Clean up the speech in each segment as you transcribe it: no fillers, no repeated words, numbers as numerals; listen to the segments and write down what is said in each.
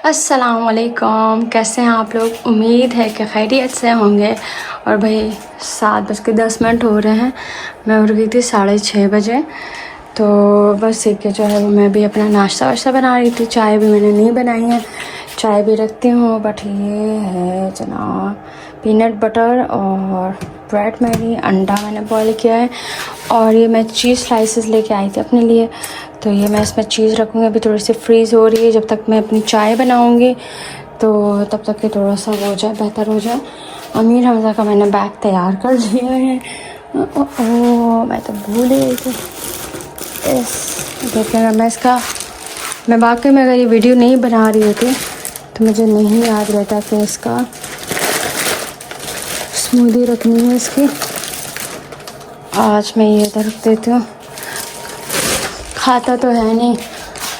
अस्सलाम वालेकुम। कैसे हैं आप लोग? उम्मीद है कि खैरियत से होंगे। और भाई 7:10 हो रहे हैं। मैं उठ गई थी 6:30 बजे। तो बस एक जो है वो मैं भी अपना नाश्ता वाश्ता बना रही थी। चाय भी मैंने नहीं बनाई है, चाय भी रखती हूँ। बट ये है जनाब पीनट बटर और ब्रेड मैगी, अंडा मैंने बॉईल किया है। और ये मैं चीज़ स्लाइसेस लेके आई थी अपने लिए, तो ये मैं इसमें चीज़ रखूँगी। अभी थोड़ी सी फ्रीज़ हो रही है, जब तक मैं अपनी चाय बनाऊँगी तो तब तक ये थोड़ा सा हो जाए, बेहतर हो जाए। अमीर हमज़ा का मैंने बैग तैयार कर लिया है। ओ मैं तो भूल ही गई थी। देखिएगा मैं वाकई में अगर ये वीडियो नहीं बना रही होती तो मुझे नहीं याद रहता कि इसका स्मूदी रखनी है इसकी। आज मैं ये इधर रख देती हूँ। खाता तो है नहीं,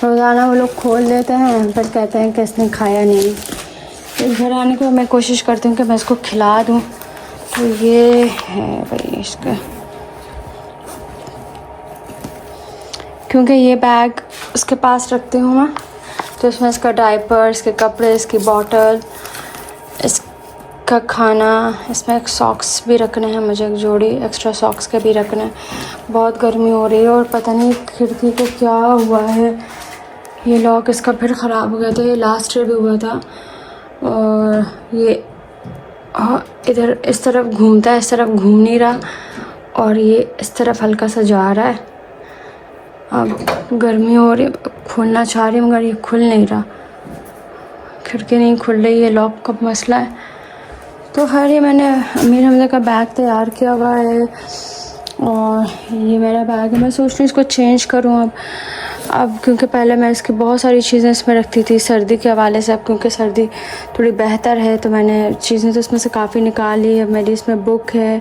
रोज़ाना वो लोग खोल देते हैं पर कहते हैं कि इसने खाया नहीं। इस घर आने के बाद मैं कोशिश करती हूँ कि मैं इसको खिला दूँ। तो ये है भाई इसका, क्योंकि ये बैग उसके पास रखती हूँ मैं, तो इसमें इसका डायपर, इसके कपड़े, इसकी बॉटल, इसका खाना, इसमें एक सॉक्स भी रखने हैं मुझे, एक जोड़ी एक्स्ट्रा सॉक्स के भी रखने हैं। बहुत गर्मी हो रही है और पता नहीं खिड़की को क्या हुआ है, ये लॉक इसका फिर ख़राब हो गया था। ये लास्ट ईयर भी हुआ था और ये इधर इस तरफ घूमता है, इस तरफ घूम नहीं रहा, और ये इस तरफ हल्का सा जा रहा है। अब गर्मी हो रही, खोलना चाह रही हूँ मगर ये खुल नहीं रहा, खिड़की नहीं खुल रही है, लॉक का मसला है। तो खैर ये मैंने अमीर हमज़ा का बैग तैयार किया हुआ है और ये मेरा बैग है। मैं सोच रही हूँ इसको चेंज करूँ अब क्योंकि पहले मैं इसकी बहुत सारी चीज़ें इसमें रखती थी सर्दी के हवाले से। अब क्योंकि सर्दी थोड़ी बेहतर है तो मैंने चीज़ें तो इसमें से काफ़ी निकाली। अब मेरी इसमें बुक है,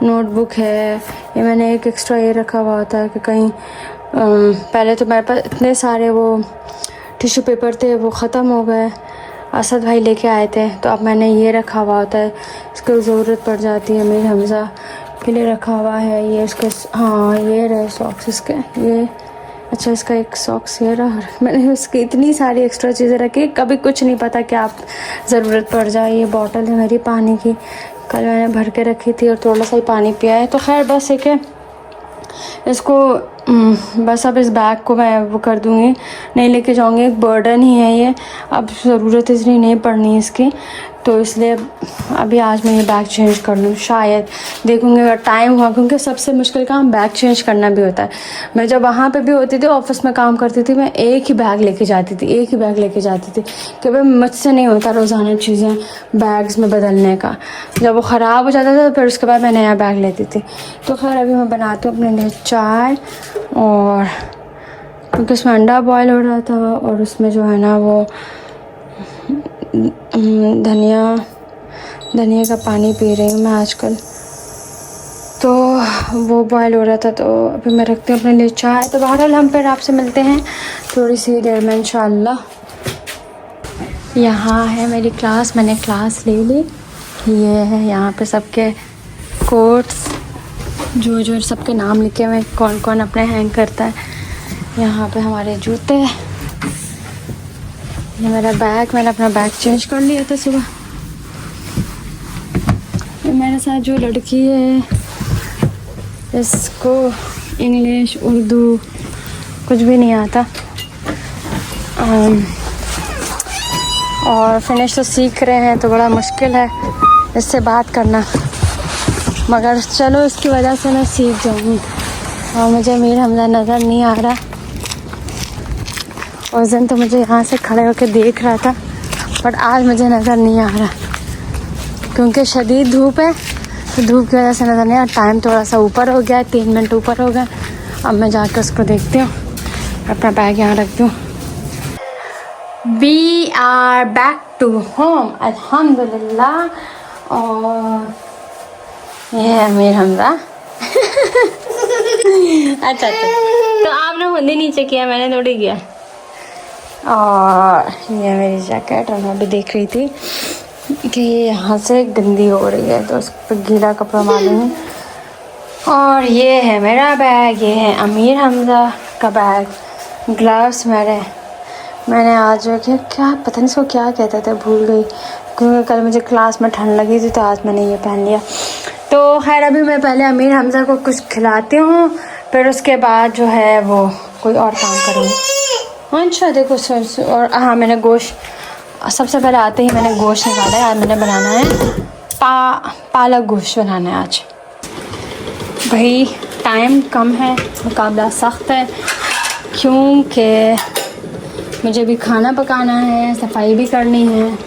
नोटबुक है, ये मैंने एक एक्स्ट्रा ये रखा हुआ होता है कि कहीं पहले तो मेरे पास इतने सारे वो टिश्यू पेपर थे, वो ख़त्म हो गए, असद भाई लेके आए थे, तो अब मैंने ये रखा हुआ होता है, इसकी ज़रूरत पड़ जाती है। अमीर हमज़ा के लिए रखा हुआ है ये इसके, हाँ ये रहे सॉक्स इसके, ये अच्छा इसका एक सॉक्स ये रहा। मैंने उसकी इतनी सारी एक्स्ट्रा चीज़ें रखी, कभी कुछ नहीं पता कि आप ज़रूरत पड़ जाए। ये बॉटल है मेरी पानी की, कल मैंने भर के रखी थी और थोड़ा सा ही पानी पिया है। तो खैर बस एक है इसको, बस अब इस बैग को मैं वो कर दूँगी, नहीं लेके जाऊँगी, एक बर्डन ही है ये, अब ज़रूरत इतनी नहीं पड़नी इसकी। तो इसलिए अभी आज मैं ये बैग चेंज कर लूँ, शायद देखूँगी अगर टाइम हुआ, क्योंकि सबसे मुश्किल काम बैग चेंज करना भी होता है। मैं जब वहाँ पे भी होती थी, ऑफिस में काम करती थी, मैं एक ही बैग लेके जाती थी कि भाई मुझसे नहीं होता रोज़ाना चीज़ें बैग्स में बदलने का। जब वो ख़राब हो जाता था फिर उसके बाद मैं नया बैग लेती थी। तो खैर अभी मैं बनाती हूँ अपने लिए चाय, और क्योंकि उसमें अंडा बॉयल हो रहा था और उसमें जो है ना वो धनिया का पानी पी रही हूँ मैं आजकल, तो वो बॉयल हो रहा था। तो अभी मैं रखती हूँ अपने लिए चाय। तो बहरहाल हम फिर आपसे मिलते हैं थोड़ी सी देर में इंशाल्लाह। यहाँ है मेरी क्लास, मैंने क्लास ले ली। ये है यहाँ पे सबके कोट्स, जो सबके नाम लिखे हुए, कौन कौन अपने हैंग करता है। यहाँ पे हमारे जूते, ये मेरा बैग, मैंने अपना बैग चेंज कर लिया था सुबह। ये मेरे साथ जो लड़की है इसको इंग्लिश उर्दू कुछ भी नहीं आता, और फिनिश तो सीख रहे हैं तो बड़ा मुश्किल है इससे बात करना, मगर चलो इसकी वजह से मैं सीख जाऊँगी। और मुझे अमीर हमज़ा नज़र नहीं आ रहा, उस दिन तो मुझे यहाँ से खड़े होकर देख रहा था, बट आज मुझे नज़र नहीं आ रहा क्योंकि शदीद धूप है, तो धूप की वजह से नज़र नहीं आ रहा। टाइम थोड़ा सा ऊपर हो गया, 3 मिनट ऊपर हो गया। अब मैं जाकर उसको देखती हूँ, अपना बैग यहाँ रख दूँ। We are back to home अल्हम्दुलिल्लाह। और ये है अमीर हमज़ा। अच्छा तो आपने खुद ही नीचे किया, मैंने थोड़ी किया। और ये मेरी जैकेट, और मैं अभी देख रही थी कि यहाँ से गंदी हो रही है तो उस पर गीला कपड़ा मालूम। और ये है मेरा बैग, ये है अमीर हमज़ा का बैग, ग्लव्स मेरे मैंने आज क्या पता नहीं इसको क्या कहते थे, भूल गई, क्योंकि कल मुझे क्लास में ठंड लगी थी तो आज मैंने ये पहन लिया। तो खैर अभी मैं पहले अमीर हमज़ा को कुछ खिलाती हूँ, फिर उसके बाद जो है वो कोई और काम करूँगी। अच्छा देखो सर, और हाँ मैंने गोश्त सबसे पहले आते ही मैंने गोश्त निकाला है। आज मैंने बनाना है पालक गोश्त बनाना है आज। भाई टाइम कम है, मुकाबला सख्त है, क्योंकि मुझे भी खाना पकाना है, सफाई भी करनी है।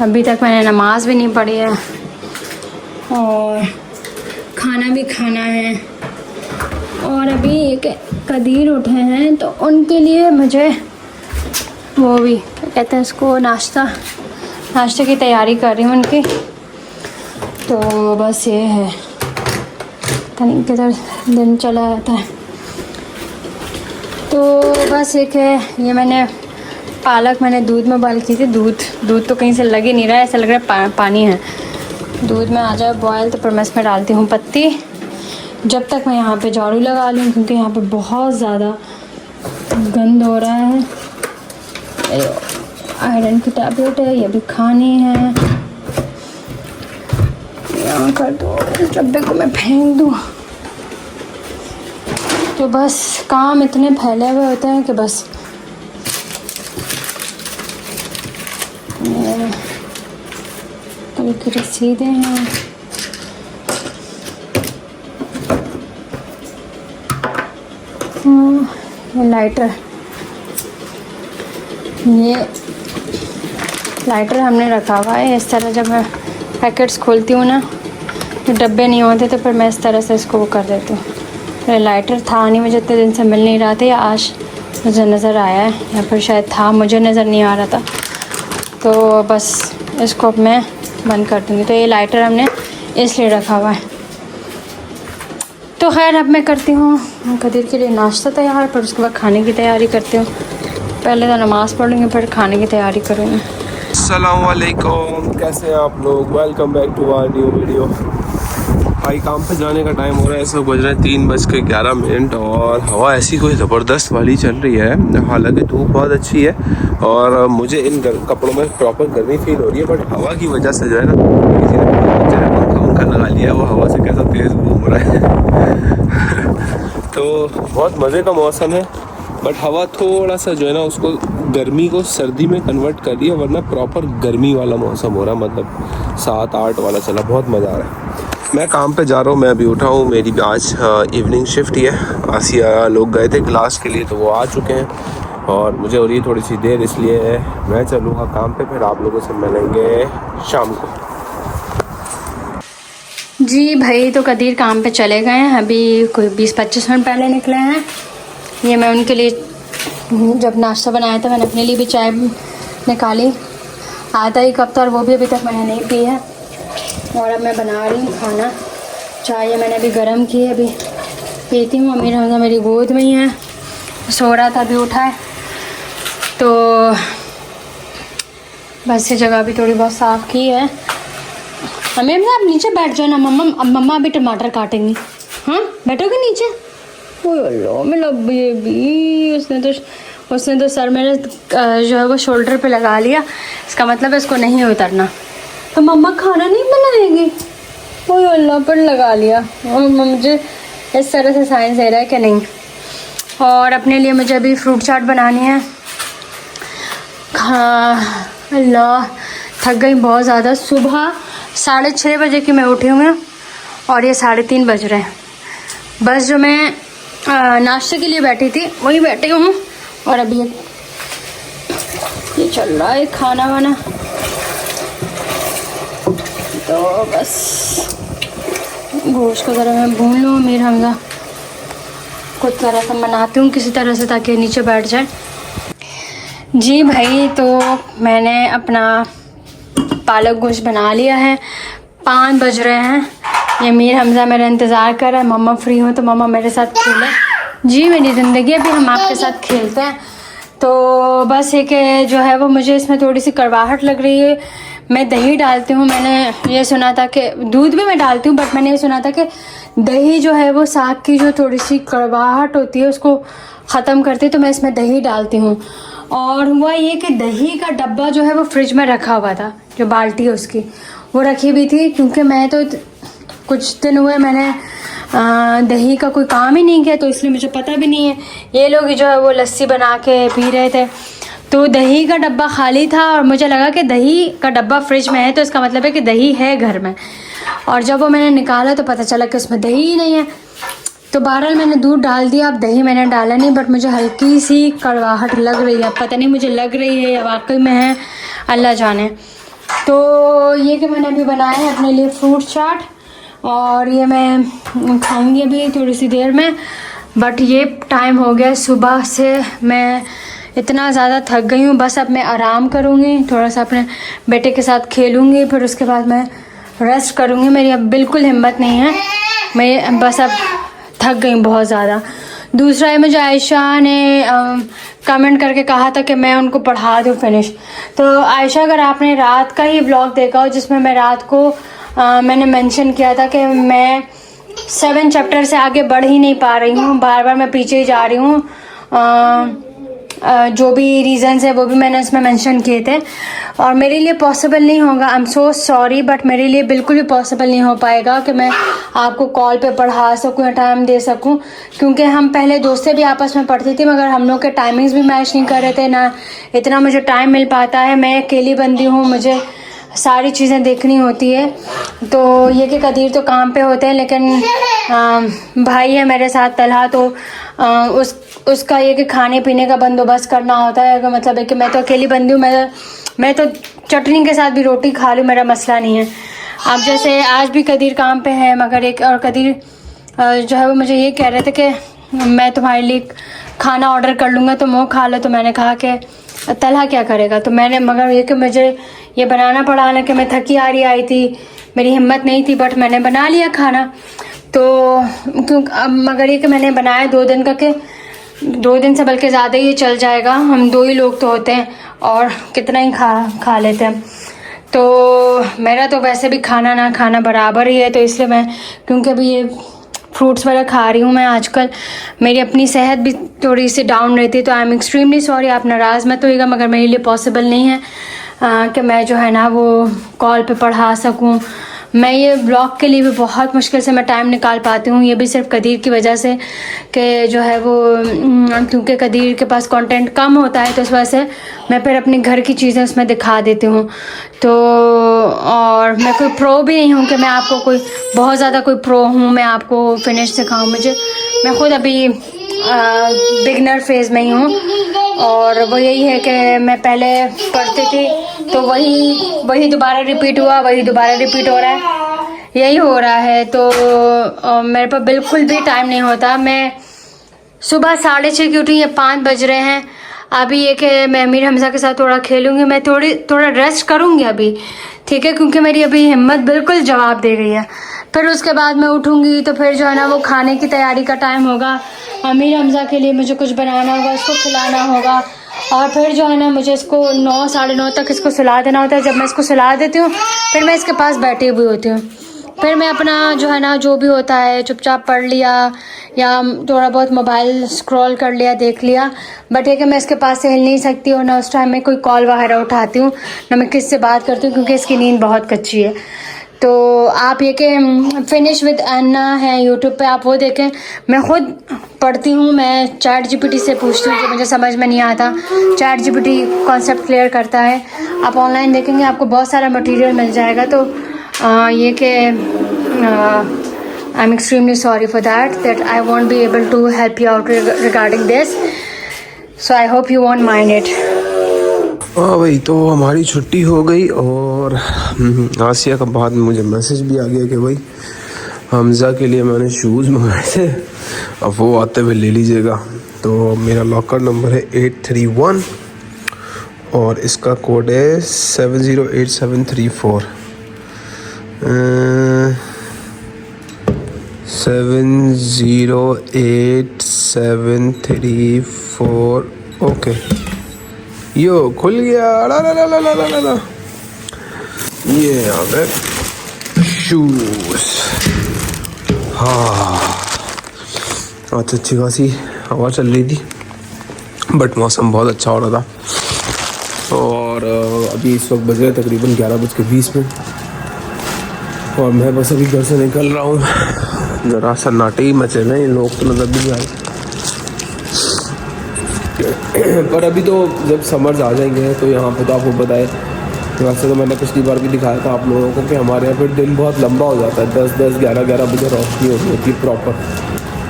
अभी तक मैंने नमाज़ भी नहीं पढ़ी है और खाना भी खाना है। और अभी एक कदीर उठे हैं तो उनके लिए मुझे वो भी कहते हैं इसको नाश्ते की तैयारी कर रही हूँ उनकी। तो बस ये है, तनी किधर दिन चला जाता है। तो बस एक है, ये मैंने पालक मैंने दूध में बॉयल की थी। दूध तो कहीं से लग ही नहीं रहा है, ऐसा लग रहा है पानी है। दूध में आ जाए बॉयल तो फिर मैं इसमें डालती हूँ पत्ती, जब तक मैं यहाँ पे झाड़ू लगा लूँ, क्योंकि यहाँ पे बहुत ज़्यादा गंद हो रहा है। आयरन की टैबलेट है, ये भी खानी है। यहाँ कर दो, इस डब्बे को मैं फेंक दूँ। तो बस काम इतने फैले हुए होते हैं कि बस कल की रसीदें हैं। ये लाइटर हमने रखा हुआ है इस तरह। जब मैं पैकेट्स खोलती हूँ ना तो डब्बे नहीं होते तो फिर मैं इस तरह से इसको वो कर देती हूँ। लाइटर था नहीं, मुझे इतने दिन से मिल नहीं रहा था, या आज मुझे नज़र आया है, या फिर शायद था मुझे नज़र नहीं आ रहा था। तो बस इसको अब मैं बंद कर दूँगी। तो ये लाइटर हमने इसलिए रखा हुआ है। तो खैर अब मैं करती हूँ कदीर के लिए नाश्ता तैयार, फिर उसके बाद खाने की तैयारी करती हूँ। पहले तो नमाज़ पढ़ूँगी, फिर खाने की तैयारी करूँगी। अस्सलाम वालेकुम, कैसे हैं आप लोग? Welcome back to our new video. भाई काम पे जाने का टाइम हो रहा है, इस वक्त बज रहे हैं 3:11 और हवा ऐसी कोई ज़बरदस्त वाली चल रही है। हालांकि धूप बहुत अच्छी है और मुझे इन कपड़ों में प्रॉपर गर्मी फील हो रही है, बट हवा की वजह से जो है ना, किसी ने पंखा लगा लिया है, वो हवा से कैसा तेज़ घूम रहा है। तो बहुत मज़े का मौसम है, बट हवा थोड़ा सा जो है ना उसको गर्मी को सर्दी में कन्वर्ट कर रही है, वरना प्रॉपर गर्मी वाला मौसम हो रहा है, मतलब 7-8 वाला चला। बहुत मज़ा आ रहा है। मैं काम पे जा रहा हूँ, मैं अभी उठा हूँ, मेरी आज इवनिंग शिफ्ट ही है। आसिया लोग गए थे क्लास के लिए तो वो आ चुके हैं और मुझे हो रही है थोड़ी सी देर, इसलिए मैं चलूँगा काम पे, फिर आप लोगों से मिलेंगे शाम को। जी भाई, तो कदीर काम पे चले गए हैं, अभी कोई 20-25 मिनट पहले निकले हैं। ये मैं उनके लिए जब नाश्ता बनाया था, मैंने अपने लिए भी चाय निकाली, आधा ही कप था और वो भी अभी तक मैंने नहीं पी है। और अब मैं बना रही हूँ खाना। चाय मैंने अभी गर्म की है, अभी पीती हूँ। अमीर हमज़ा मेरी गोद में ही है, सो रहा था, अभी उठा है। तो बस ये जगह भी थोड़ी बहुत साफ़ की है। अमीर हमज़ा आप नीचे बैठ जाओ ना, मम्मा अभी टमाटर काटेंगी। हाँ बैठोगे नीचे? ओह मेरा बेबी, उसने तो सर मेरे जो है वो शोल्डर पे लगा लिया। इसका मतलब है इसको नहीं उतरना। तो मम्मा खाना नहीं बनाएंगी? ओह अल्लाह, पर लगा लिया। और मुझे इस तरह से साइंस दे रहा है कि नहीं। और अपने लिए मुझे अभी फ्रूट चाट बनानी है। हाँ अल्लाह, थक गई बहुत ज़्यादा। सुबह 6:30 बजे की मैं उठी हूँ और ये 3:30 बज रहे हैं। बस जो मैं नाश्ते के लिए बैठी थी वही बैठी हूँ और अभी ये चल रहा है खाना वाना। तो बस गोश्त को ज़रा मैं भून लूँ, अमीर हमज़ा कुछ तरह से बनाती हूँ किसी तरह से ताकि नीचे बैठ जाए। जी भाई, तो मैंने अपना पालक गोश्त बना लिया है। 5 बज रहे हैं। ये अमीर हमज़ा मेरा इंतज़ार कर रहा है, मम्मा फ्री हो तो मम्मा मेरे साथ खेलें। जी मेरी ज़िंदगी, अभी हम आपके साथ खेलते हैं। तो बस एक जो है वो मुझे इसमें थोड़ी सी कड़वाहट लग रही है। मैं दही डालती हूँ, मैंने ये सुना था कि दूध भी मैं डालती हूँ, बट मैंने ये सुना था कि दही जो है वो साग की जो थोड़ी सी कड़वाहट होती है उसको ख़त्म करती है, तो मैं इसमें दही डालती हूँ। और हुआ ये कि दही का डब्बा जो है वो फ्रिज में रखा हुआ था, जो बाल्टी है उसकी वो रखी हुई थी, क्योंकि मैं तो कुछ दिन हुए मैंने दही का कोई काम ही नहीं किया, तो इसलिए मुझे पता भी नहीं है। ये लोग जो है वो लस्सी बना के पी रहे थे, तो दही का डब्बा खाली था और मुझे लगा कि दही का डब्बा फ्रिज में है तो इसका मतलब है कि दही है घर में। और जब वो मैंने निकाला तो पता चला कि उसमें दही ही नहीं है। तो बहरहाल मैंने दूध डाल दिया, अब दही मैंने डाला नहीं, बट मुझे हल्की सी कड़वाहट लग रही है, पता नहीं मुझे लग रही है या वाकई में है, अल्लाह जाने। तो ये कि मैंने अभी बनाया है अपने लिए फ्रूट चाट और ये मैं खाऊंगी अभी थोड़ी सी देर में। बट ये टाइम हो गया सुबह से, मैं इतना ज़्यादा थक गई हूँ, बस अब मैं आराम करूँगी, थोड़ा सा अपने बेटे के साथ खेलूँगी, फिर उसके बाद मैं रेस्ट करूँगी। मेरी अब बिल्कुल हिम्मत नहीं है, मैं बस अब थक गई बहुत ज़्यादा। दूसरा है, मुझे आयशा ने कमेंट करके कहा था कि मैं उनको पढ़ा दूँ फिनिश। तो आयशा, अगर आपने रात का ही व्लॉग देखा हो जिसमें मैं रात को मैंने मेंशन किया था कि मैं 7 चैप्टर से आगे बढ़ ही नहीं पा रही हूँ, बार बार मैं पीछे ही जा रही हूँ, जो भी रीज़न्स है वो भी मैंने इसमें मेंशन किए थे और मेरे लिए पॉसिबल नहीं होगा। I am so sorry, but मेरे लिए बिल्कुल भी पॉसिबल नहीं हो पाएगा कि मैं आपको कॉल पे पढ़ा सकूँ या टाइम दे सकूँ, क्योंकि हम पहले दोस्तें भी आपस में पढ़ती थी मगर हम लोग के टाइमिंग्स भी मैच नहीं कर रहे थे, ना इतना मुझे टाइम मिल पाता है। मैं अकेली बंदी हूँ, मुझे सारी चीज़ें देखनी होती है। तो ये कि कदीर तो काम पे होते हैं, लेकिन भाई है मेरे साथ तलहा, तो उसका ये कि खाने पीने का बंदोबस्त करना होता है। मतलब है कि मैं तो अकेली बंदी हूँ, मैं तो चटनी के साथ भी रोटी खा लूँ, मेरा मसला नहीं है। अब जैसे आज भी कदीर काम पे है, मगर एक और कदीर जो है वो मुझे ये कह रहे थे कि मैं तुम्हारे लिए खाना ऑर्डर कर लूँगा तुम वो खा लो। तो मैंने कहा कि तलहा क्या करेगा, तो मैंने मगर ये कि मुझे ये बनाना पड़ा, हालांकि मैं थकी हारी आई थी, मेरी हिम्मत नहीं थी, बट मैंने बना लिया खाना। तो मगर ये कि मैंने बनाया 2 दिन का, कि 2 दिन से बल्कि ज़्यादा ही चल जाएगा, हम 2 ही लोग तो होते हैं और कितना ही खा लेते हैं। तो मेरा तो वैसे भी खाना ना खाना बराबर ही है, तो इसलिए मैं, क्योंकि अभी ये फ्रूट्स वगैरह खा रही हूँ मैं आजकल, मेरी अपनी सेहत भी थोड़ी सी डाउन रहती है, तो आई एम एक्सट्रीमली सॉरी, आप नाराज़ मत होइएगा, मगर मेरे लिए पॉसिबल नहीं है कि मैं जो है ना वो कॉल पे पढ़ा सकूँ। मैं ये ब्लॉग के लिए भी बहुत मुश्किल से मैं टाइम निकाल पाती हूँ, ये भी सिर्फ कदीर की वजह से कि जो है वो क्योंकि कदीर के पास कंटेंट कम होता है, तो इस वजह से मैं फिर अपने घर की चीज़ें उसमें दिखा देती हूँ। तो और मैं कोई प्रो भी नहीं हूँ कि मैं आपको कोई बहुत ज़्यादा कोई प्रो हूँ मैं आपको फिनिश सिखाऊँ, मैं खुद अभी बिगनर फेज़ में ही हूँ। और वो यही है कि मैं पहले पढ़ती थी तो वही दोबारा रिपीट हुआ, वही दोबारा रिपीट हो रहा है, यही हो रहा है। तो मेरे पास बिल्कुल भी टाइम नहीं होता। मैं सुबह 6:30 की उठी, ये 5 बज रहे हैं। अभी ये कि मैं अमीर हमजा के साथ थोड़ा खेलूँगी, मैं थोड़ा रेस्ट करूँगी अभी, ठीक है, क्योंकि मेरी अभी हिम्मत बिल्कुल जवाब दे गई है। फिर उसके बाद मैं उठूँगी तो फिर जो है ना वो खाने की तैयारी का टाइम होगा, अमीर हमजा के लिए मुझे कुछ बनाना होगा, उसको खिलाना होगा, और फिर जो है ना मुझे इसको 9 साढ़े 9 तक इसको सुला देना होता है। जब मैं इसको सुला देती हूँ फिर मैं इसके पास बैठी हुई होती हूँ, फिर मैं अपना जो है ना जो भी होता है चुपचाप पढ़ लिया या थोड़ा बहुत मोबाइल स्क्रॉल कर लिया, देख लिया। बट ये कि मैं इसके पास से हिल नहीं सकती और ना उस टाइम में कोई कॉल वगैरह उठाती हूँ, ना मैं किससे बात करती हूँ, क्योंकि इसकी नींद बहुत कच्ची है। तो आप ये कि फिनिश विद अन्ना है यूट्यूब पे, आप वो देखें। मैं खुद पढ़ती हूँ, मैं चैट जीपीटी से पूछती हूँ कि मुझे समझ में नहीं आता, चैट जीपीटी कॉन्सेप्ट क्लियर करता है। आप ऑनलाइन देखेंगे आपको बहुत सारा मटेरियल मिल जाएगा। तो ये कि I am extremely sorry for that I won't be able to help you out regarding this, so I hope you won't mind it. हाँ भाई, तो हमारी छुट्टी हो गई और आसिया का बाद में मुझे मैसेज भी आ गया कि भाई हमज़ा के लिए मैंने शूज़ मंगाए थे, अब वो आते हुए ले लीजिएगा। तो मेरा लॉकर नंबर है 831 और इसका कोड है 708734 708734। ओके, यो खुल गया। ला ला ला ला ला ला ला। ये आ गए शूज़। हाँ, आज अच्छी खासी हवा चल रही थी, बट मौसम बहुत अच्छा हो रहा था। और अभी इस वक्त बज रहे तकरीबन 11:20 और मैं बस अभी घर से निकल रहा हूँ। ज़रा सन्नाटे ही मचे हैं, लोग तो नजर भी नहीं आए। पर अभी तो जब समर्स आ जाएंगे तो यहाँ पे तो आपको बताए, वैसे तो मैंने पिछली बार भी दिखाया था आप लोगों को कि हमारे यहाँ पे दिन बहुत लंबा हो जाता है, 10-10, 11-11 बजे रोशनी होती है प्रॉपर।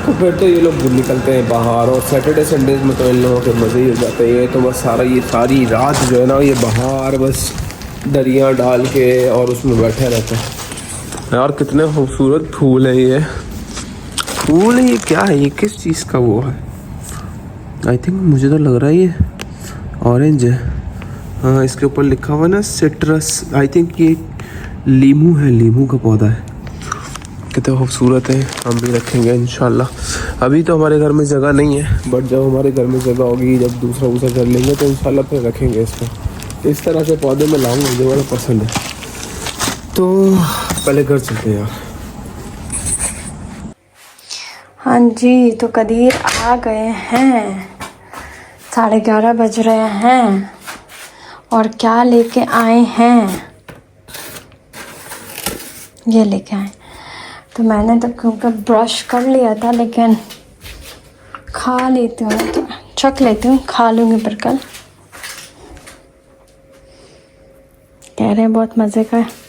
तो फिर तो ये लोग निकलते हैं बाहर, और सैटरडे संडेज में तो इन लोगों के मज़े ही हो जाते हैं। ये तो बस ये सारी रात जो है ना, ये बाहर बस दरिया डाल के और उसमें बैठे रहते हैं। यार कितने खूबसूरत फूल है ये। फूल है ये, क्या है ये, किस चीज़ का वो है? आई थिंक मुझे तो लग रहा है ये ऑरेंज है। हाँ, इसके ऊपर लिखा हुआ ना सिट्रस। आई थिंक ये लीमू है, लीमू का पौधा है। कितने खूबसूरत है, हम भी रखेंगे इंशाल्लाह। अभी तो हमारे घर में जगह नहीं है, बट जब हमारे घर में जगह होगी, जब दूसरा कर लेंगे तो इंशाल्लाह फिर रखेंगे इसको। इस तरह के पौधे मैं लाऊंगा, मुझे बड़ा पसंद है। तो पहले घर चलते हैं यार। हाँ जी, तो कदीर आ गए हैं, 11:30 बज रहे हैं। और क्या लेके आए हैं, ये लेके आए। तो मैंने तो क्योंकि ब्रश कर लिया था, लेकिन खा लेती हूँ, तो चख लेती हूँ, खा लूँगी फिर कल। कह रहे हैं बहुत मज़े का है।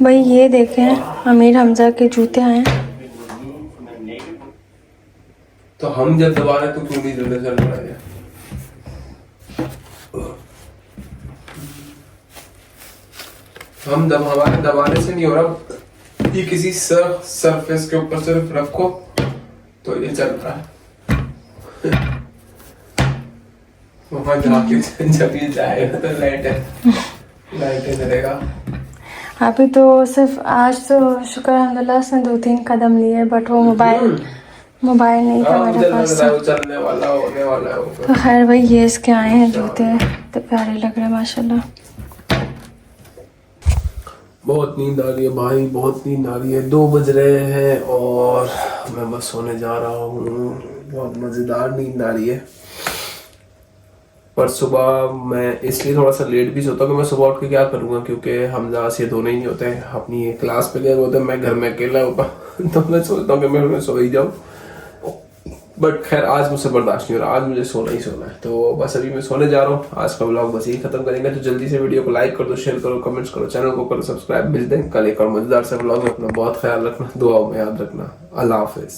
भाई ये देखें, अमीर हमजा के जूते आए हैं। तो हम जब दबा रहे तो क्यों नहीं जल्दी चल रहा है? हमारे दबाने से नहीं हो रहा, ये किसी सरफेस के ऊपर सिर्फ रखो तो ये चल रहा है। वहाँ जाके जब ये जाएगा तो लाइट जलेगा। अभी तो सिर्फ आज तो शुक्र अल्हम्दुलिल्लाह से 2-3 कदम लिए, बट वो मोबाइल नहीं था मेरे पास। चलने वाला होने वाला है। तो खैर भाई, ये इसके आए हैं जूते, तो प्यारे लग रहे हैं माशाल्लाह। बहुत नींद आ रही है भाई, बहुत नींद आ रही है। 2 बज रहे हैं और मैं बस सोने जा रहा हूँ। बहुत मज़ेदार नींद आ रही है। पर सुबह मैं इसलिए थोड़ा सा लेट भी सोता हूँ कि मैं सुबह उठ के क्या करूँगा, क्योंकि हमजा से दोनों ही नहीं होते हैं, अपनी क्लास पे गए होते हैं, मैं घर में अकेला होता। तो मैं सोचता हूँ कि मैं सो ही जाऊँ, बट खैर आज मुझसे बर्दाश्त नहीं हो रहा, आज मुझे सोना ही सोना है। तो बस अभी मैं सोने जा रहा हूँ। आज का व्लॉग बस यही खत्म करेंगे। तो जल्दी से वीडियो को लाइक कर दो, शेयर करो, कमेंट्स करो, चैनल को करो सब्सक्राइब। मिलते हैं कल एक और मजेदार से व्लॉग में। अपना बहुत ख्याल रखना, दुआओं में याद रखना। अल्लाह हाफिज।